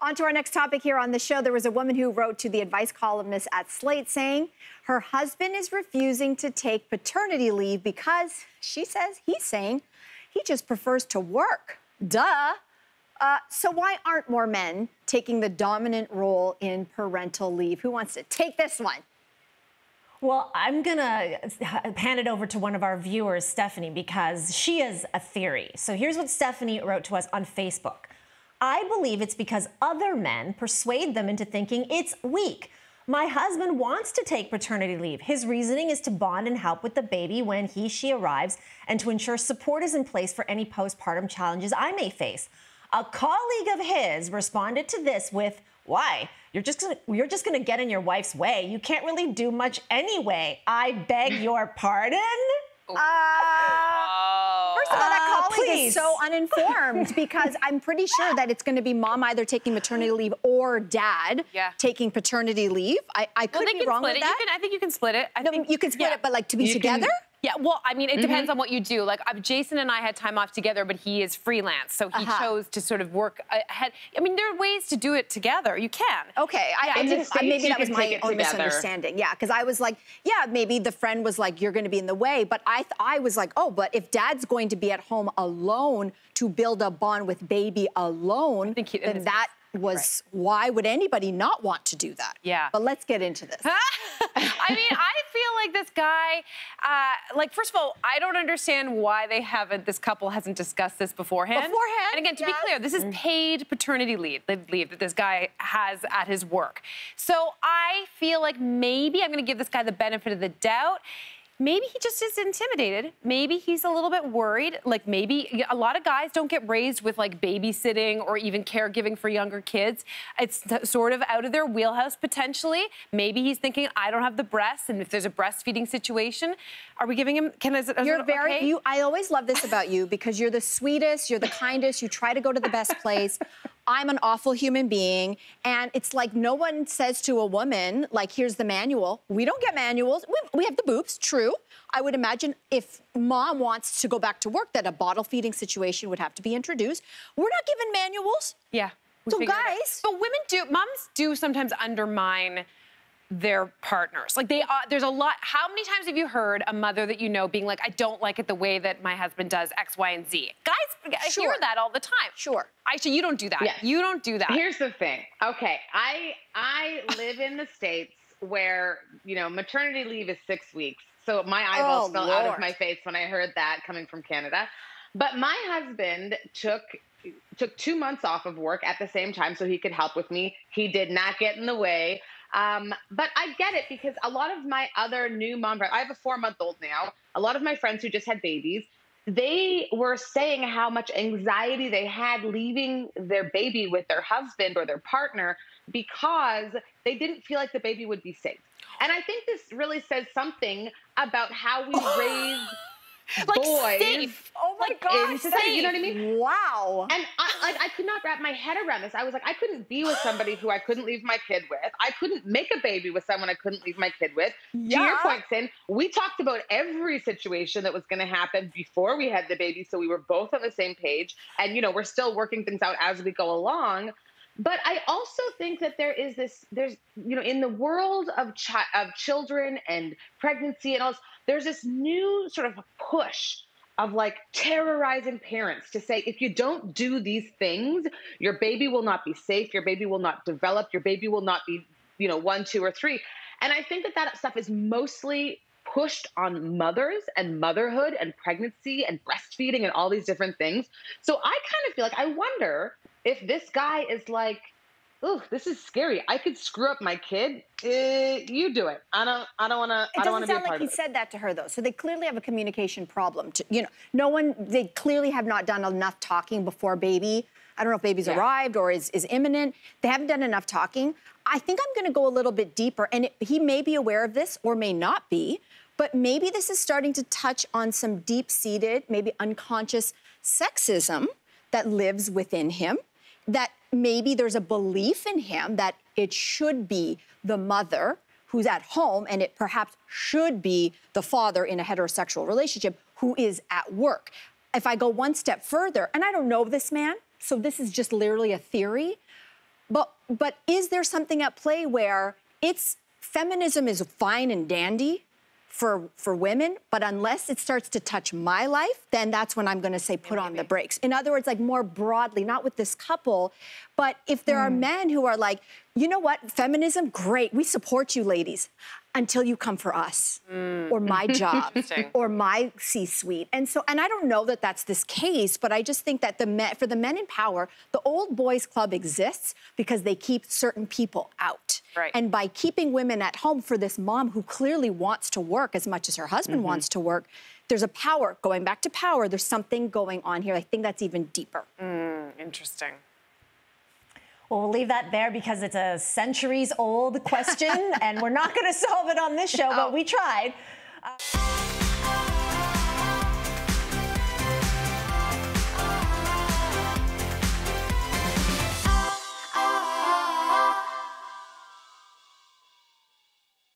On to our next topic here on the show. There was a woman who wrote to the advice columnist at Slate saying her husband is refusing to take paternity leave because, she says, he's saying he just prefers to work. Duh. So why aren't more men taking the dominant role in parental leave? Who wants to take this one? Well, I'm going to hand it over to one of our viewers, Stephanie, because she has a theory. So here's what Stephanie wrote to us on Facebook. I believe it's because other men persuade them into thinking it's weak. My husband wants to take paternity leave. His reasoning is to bond and help with the baby when she arrives and to ensure support is in place for any postpartum challenges I may face. A colleague of his responded to this with, why? You're just gonna get in your wife's way. You can't really do much anyway. I beg your pardon? First of all, that colleague is so uninformed because I'm pretty sure that it's going to be mom either taking maternity leave or dad taking paternity leave. I could be wrong with that. I think you can split it. You can split it, but like to be together? Yeah, well, I mean, it depends on what you do. Like, Jason and I had time off together, but he is freelance, so he chose to sort of work ahead. I mean, there are ways to do it together. You can. Okay, maybe that was my own misunderstanding. Yeah, because I was like, yeah, maybe the friend was like, you're going to be in the way, but I was like, oh, but if dad's going to be at home alone to build a bond with baby alone, then that was why would anybody not want to do that? Yeah. But let's get into this. I mean, I feel like this guy, like, first of all, I don't understand why this couple hasn't discussed this beforehand. And again, to be clear, this is paid paternity leave that this guy has at his work. So I feel like maybe I'm going to give this guy the benefit of the doubt. Maybe he just is intimidated. Maybe he's a little bit worried. Like, maybe a lot of guys don't get raised with like babysitting or even caregiving for younger kids. It's sort of out of their wheelhouse potentially. Maybe he's thinking, I don't have the breasts, and if there's a breastfeeding situation, are we giving him? I always love this about you because you're the sweetest, you're the kindest. You try to go to the best place. I'm an awful human being, and it's like no one says to a woman, like, here's the manual. We don't get manuals. We have the boobs, true. I would imagine if mom wants to go back to work that a bottle feeding situation would have to be introduced. We're not given manuals. Yeah. So guys. But moms do sometimes undermine their partners. Like there's a lot. How many times have you heard a mother that you know being like, I don't like it the way that my husband does X, Y, and Z? Guys, I hear that all the time. Sure. Aisha, you don't do that. Yes. You don't do that. Here's the thing. Okay, I live in the States where, maternity leave is 6 weeks. So my eyeballs fell out of my face when I heard that coming from Canada. But my husband took 2 months off of work at the same time so he could help with me. He did not get in the way. But I get it because a lot of my other new mom friends, I have a 4-month-old now, a lot of my friends who just had babies, they were saying how much anxiety they had leaving their baby with their husband or their partner because they didn't feel like the baby would be safe. And I think this really says something about how we raise boys. Safe. Oh my God. You know what I mean? Wow. And I could not wrap my head around this. I was like, I couldn't be with somebody who I couldn't leave my kid with. I couldn't make a baby with someone I couldn't leave my kid with. Yeah. To your point, Sin, we talked about every situation that was going to happen before we had the baby, so we were both on the same page. And, we're still working things out as we go along. But I also think that there's in the world of children and pregnancy and all this, there's this new sort of push of like terrorizing parents to say, if you don't do these things, your baby will not be safe, your baby will not develop, your baby will not be, 1, 2, or 3. And I think that stuff is mostly pushed on mothers and motherhood and pregnancy and breastfeeding and all these different things. So I kind of feel like I wonder if this guy is like, oh, this is scary. I could screw up my kid. You do it. I don't want to. It doesn't sound like he said that to her though. So they clearly have a communication problem. They clearly have not done enough talking before baby. I don't know if baby's arrived or is imminent. They haven't done enough talking. I think I'm going to go a little bit deeper, and he may be aware of this or may not be, but maybe this is starting to touch on some deep-seated, maybe unconscious sexism that lives within him. That maybe there's a belief in him that it should be the mother who's at home and it perhaps should be the father in a heterosexual relationship who is at work. If I go one step further, and I don't know this man, so this is just literally a theory, But is there something at play where feminism is fine and dandy for women, but unless it starts to touch my life, then that's when I'm going to say put on the brakes. In other words, like more broadly, not with this couple, but if there are men who are like, you know what, feminism, great, we support you ladies until you come for us or my job or my C-suite. And I don't know that that's this case, but I just think that for the men in power, the old boys club exists because they keep certain people out. Right. And by keeping women at home for this mom who clearly wants to work as much as her husband wants to work, there's a power, going back to power, there's something going on here. I think that's even deeper. Interesting. Well, we'll leave that there because it's a centuries-old question, and we're not going to solve it on this show, but we tried.